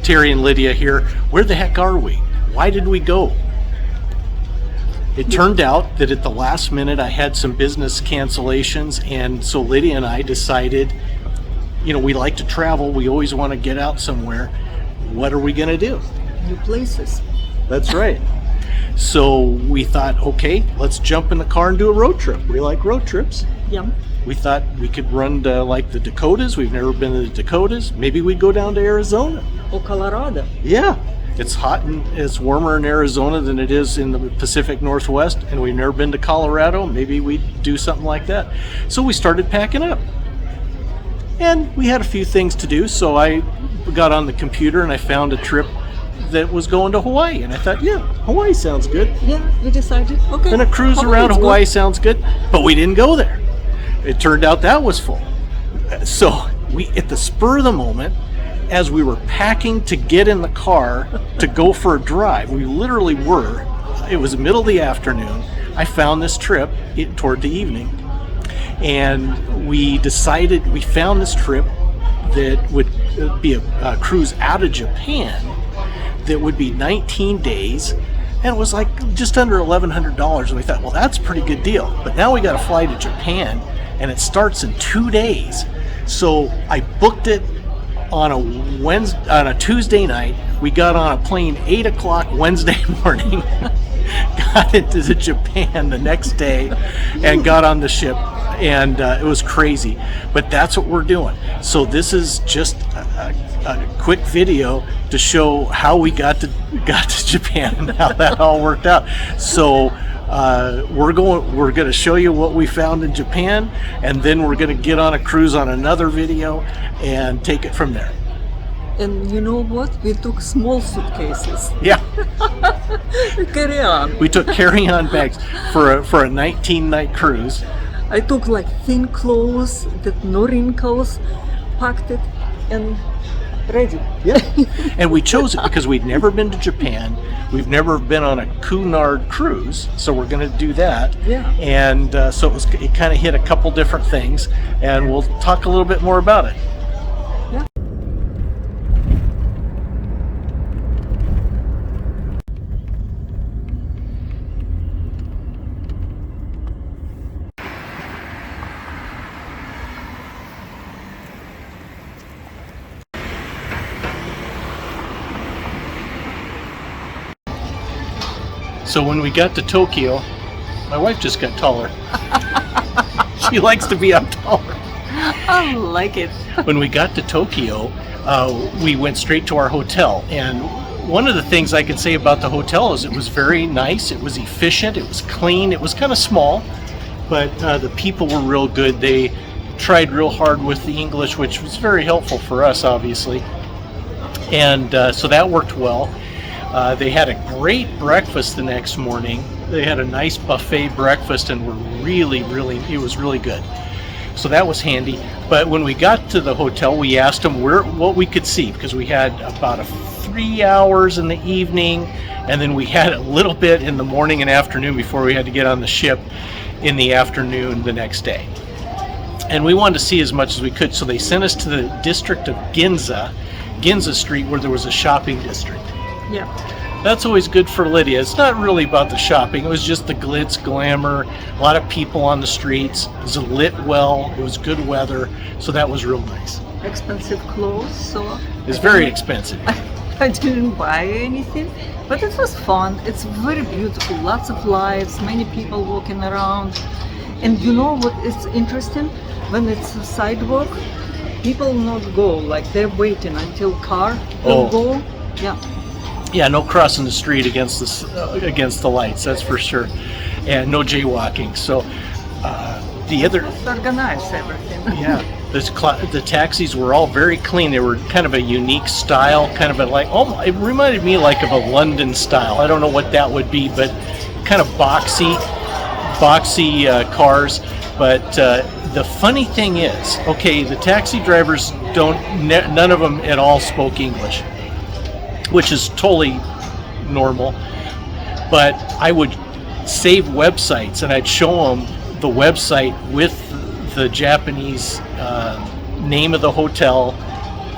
Terry and Lidia here. Where the heck are we? Why did we go? It turned out that at the last minute I had some business cancellations, and so Lidia and I decided, we like to travel. We always want to get out somewhere. What are we going to do? New places. That's right. So we thought, okay, let's jump in the car and do a road trip. We like road trips. Yeah. We thought we could run to like the Dakotas. We've never been to the Dakotas. Maybe we'd go down to Arizona. Or Colorado. Yeah. It's hot and it's warmer in Arizona than it is in the Pacific Northwest, and we've never been to Colorado. Maybe we'd do something like that. So we started packing up. And we had a few things to do, so I got on the computer and I found a trip that was going to Hawaii, and I thought, yeah, Hawaii sounds good. Yeah, we decided, okay. And a cruise around Hawaii sounds good, but we didn't go there. It turned out that was full. So we, at the spur of the moment, as we were packing to get in the car to go for a drive, we literally were, it was the middle of the afternoon, I found this trip toward the evening, and we found this trip that would be a cruise out of Japan that would be 19 days, and it was like just under $1,100, and we thought, well, that's a pretty good deal. But now we got to fly to Japan, and it starts in 2 days. So I booked it on a Tuesday night. We got on a plane 8 o'clock Wednesday morning, got into Japan the next day, and got on the ship. And it was crazy, but that's what we're doing. So this is just a quick video to show how we got to Japan and how that all worked out. So we're going to show you what we found in Japan, and then we're going to get on a cruise on another video and take it from there. And you know what? We took small suitcases. Yeah. Carry on. We took carry-on bags for a 19-night cruise. I took like thin clothes that no wrinkles, packed it, and ready. Yeah. And we chose it because we'd never been to Japan. We've never been on a Cunard cruise, so we're going to do that. Yeah. And so it kind of hit a couple different things, and we'll talk a little bit more about it. Yeah. So when we got to Tokyo, my wife just got taller. She likes to be up taller. I like it. When we got to Tokyo, we went straight to our hotel. And one of the things I can say about the hotel is it was very nice. It was efficient. It was clean. It was kind of small, but the people were real good. They tried real hard with the English, which was very helpful for us, obviously. And so that worked well. They had a great breakfast the next morning. They had a nice buffet breakfast, and it was really good. So that was handy. But when we got to the hotel, we asked them what we could see, because we had about 3 hours in the evening, and then we had a little bit in the morning and afternoon before we had to get on the ship in the afternoon the next day. And we wanted to see as much as we could, so they sent us to the district of Ginza Street, where there was a shopping district. Yeah. That's always good for Lidia. It's not really about the shopping. It was just the glitz, glamour, a lot of people on the streets. It was lit well. It was good weather. So that was real nice. Expensive clothes, so... It's very expensive. I didn't buy anything, but it was fun. It's very beautiful. Lots of lights, many people walking around. And you know what is interesting? When it's a sidewalk, people not go. Like they're waiting until car will go. Yeah. Yeah, no crossing the street against the lights, that's for sure, and no jaywalking. So the other organize everything. Yeah, the taxis were all very clean. They were kind of a unique style, kind of it reminded me like of a London style. I don't know what that would be, but kind of boxy cars. But the funny thing is, okay, the taxi drivers none of them at all spoke English, which is totally normal. But I would save websites and I'd show them the website with the Japanese name of the hotel,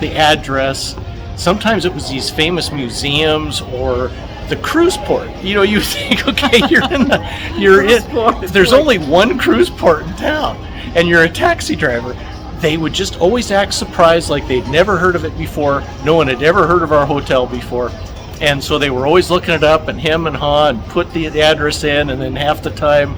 the address, sometimes it was these famous museums or the cruise port. You think, okay, there's only one cruise port in town, and you're a taxi driver. They would just always act surprised, like they'd never heard of it before. No one had ever heard of our hotel before. And so they were always looking it up and hem and haw and put the address in, and then half the time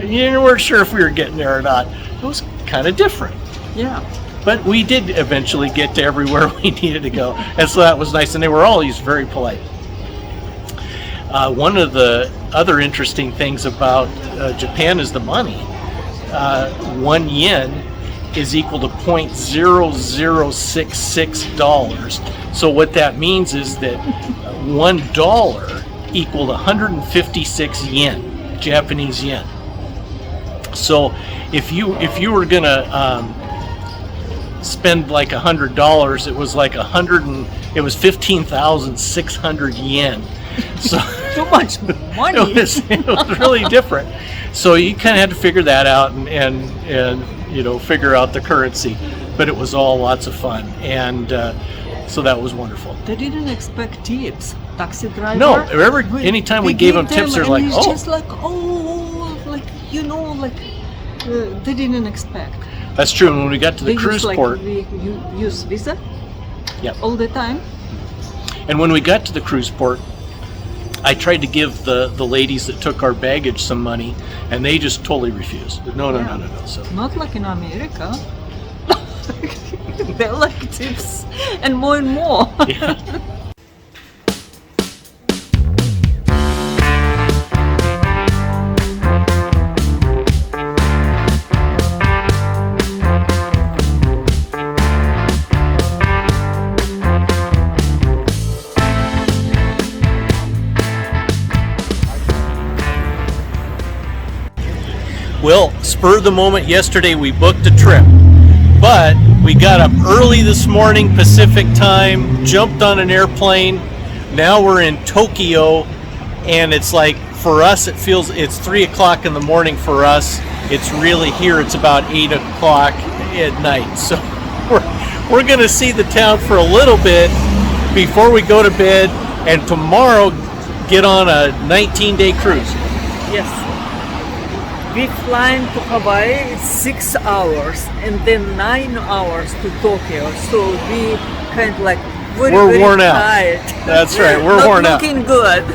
you weren't sure if we were getting there or not. It was kind of different. Yeah. But we did eventually get to everywhere we needed to go. And so that was nice. And they were always very polite. One of the other interesting things about Japan is the money. 1 yen is equal to $0.0066. So what that means is that $1 equaled 156 yen, Japanese yen. So if you were gonna spend like $100, it was like it was 15,600 yen. So too much money. It was really different. So you kind of had to figure that out and figure out the currency. But it was all lots of fun, and so that was wonderful. They didn't expect tips. Taxi driver. No, anytime we gave them tips, they're like, it's oh. Just like, they didn't expect. That's true. And when we got to the cruise port, we use Visa. Yep. All the time. And when we got to the cruise port, I tried to give the ladies that took our baggage some money, and they just totally refused. No. So not like in America. They like tips, and more and more. Yeah. Well, spur of the moment yesterday, we booked a trip, but we got up early this morning Pacific time, jumped on an airplane. Now we're in Tokyo, and it's like, for us, it's 3 o'clock in the morning for us. It's really here, it's about 8 o'clock at night. So we're going to see the town for a little bit before we go to bed, and tomorrow get on a 19-day cruise. Yes. We flying to Hawaii, it's 6 hours, and then 9 hours to Tokyo. So we kind of like very worn tired. out. That's right, we're Not worn out. looking good.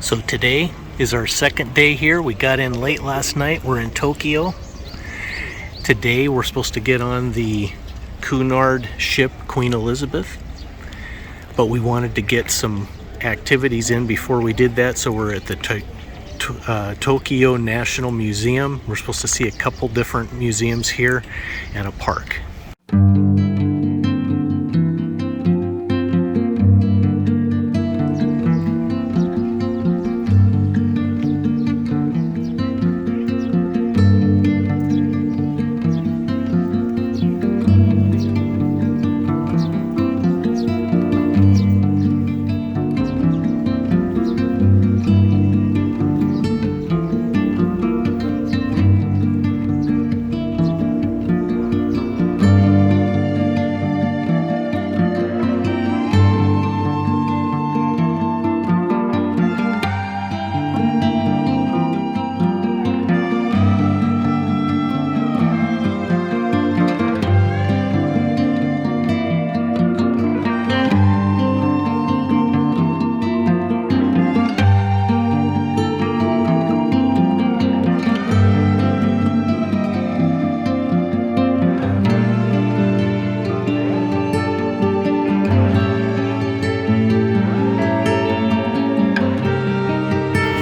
So today is our second day here. We got in late last night. We're in Tokyo. Today we're supposed to get on the Cunard ship, Queen Elizabeth. But we wanted to get some activities in before we did that, so we're at the Tokyo National Museum. We're supposed to see a couple different museums here and a park.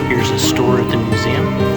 Here's a store at the museum.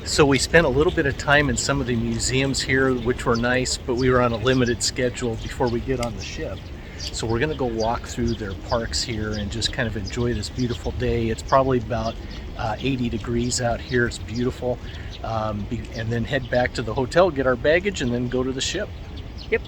So we spent a little bit of time in some of the museums here, which were nice, but we were on a limited schedule before we get on the ship. So we're gonna go walk through their parks here and just kind of enjoy this beautiful day. It's probably about 80 degrees out here. It's beautiful. And then head back to the hotel, get our baggage, and then go to the ship. Yep.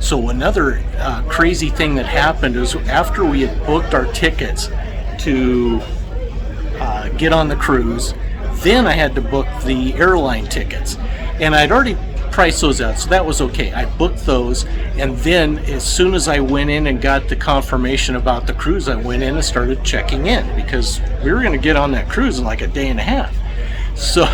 So another crazy thing that happened is after we had booked our tickets to get on the cruise, then I had to book the airline tickets. And I'd already priced those out, so that was okay. I booked those, and then as soon as I went in and got the confirmation about the cruise, I went in and started checking in because we were going to get on that cruise in like a day and a half. So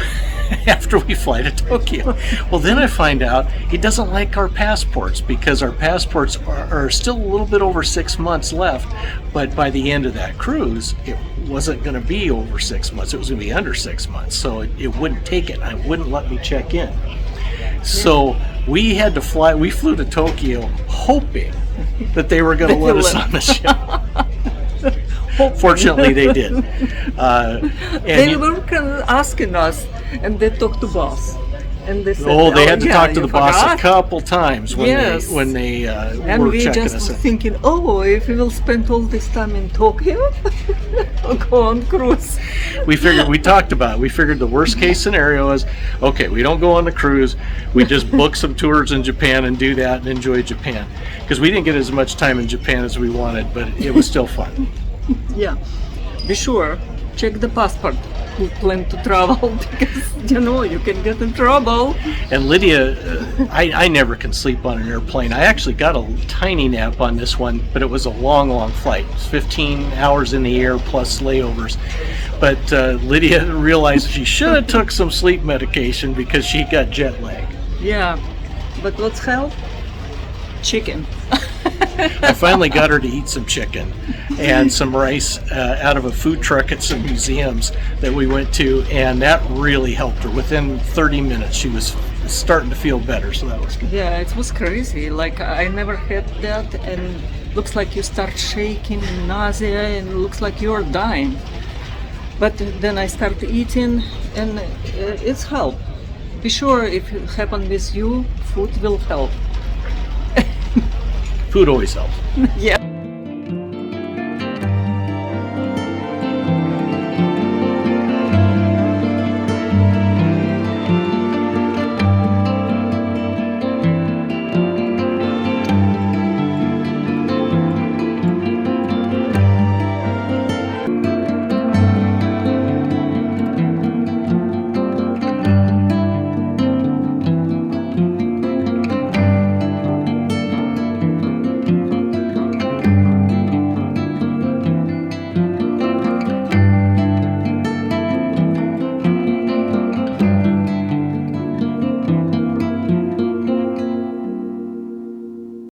after we fly to Tokyo. Well, then I find out he doesn't like our passports because our passports are still a little bit over 6 months left, but by the end of that cruise, it wasn't going to be over 6 months. It was going to be under 6 months, so it wouldn't take it. I wouldn't let me check in. So we had to fly. We flew to Tokyo hoping that they were going to let us on the ship. Fortunately, they did. They were asking us, and they talked to us. And they said, Oh, they had to yeah, talk to you the boss a forgot?" couple times when Yes. they And were we checking just us in. thinking, oh, if we will spend all this time in Tokyo, we'll go on cruise. We talked about it. We figured the worst case scenario is, okay, we don't go on the cruise. We just book some tours in Japan and do that and enjoy Japan. Because we didn't get as much time in Japan as we wanted, but it was still fun. Yeah, be sure, check the passport who plan to travel because, you can get in trouble. And Lydia, I never can sleep on an airplane. I actually got a tiny nap on this one, but it was a long, long flight. It was 15 hours in the air plus layovers. But Lydia realized she should have took some sleep medication because she got jet lag. Yeah, but what's help? Chicken. I finally got her to eat some chicken and some rice out of a food truck at some museums that we went to, and that really helped her. Within 30 minutes, she was starting to feel better, so that was good. Yeah, it was crazy. Like, I never had that, and looks like you start shaking, nausea, and looks like you're dying. But then I start eating, and it's help. Be sure if it happen with you, food will help. Food always helps. Yeah.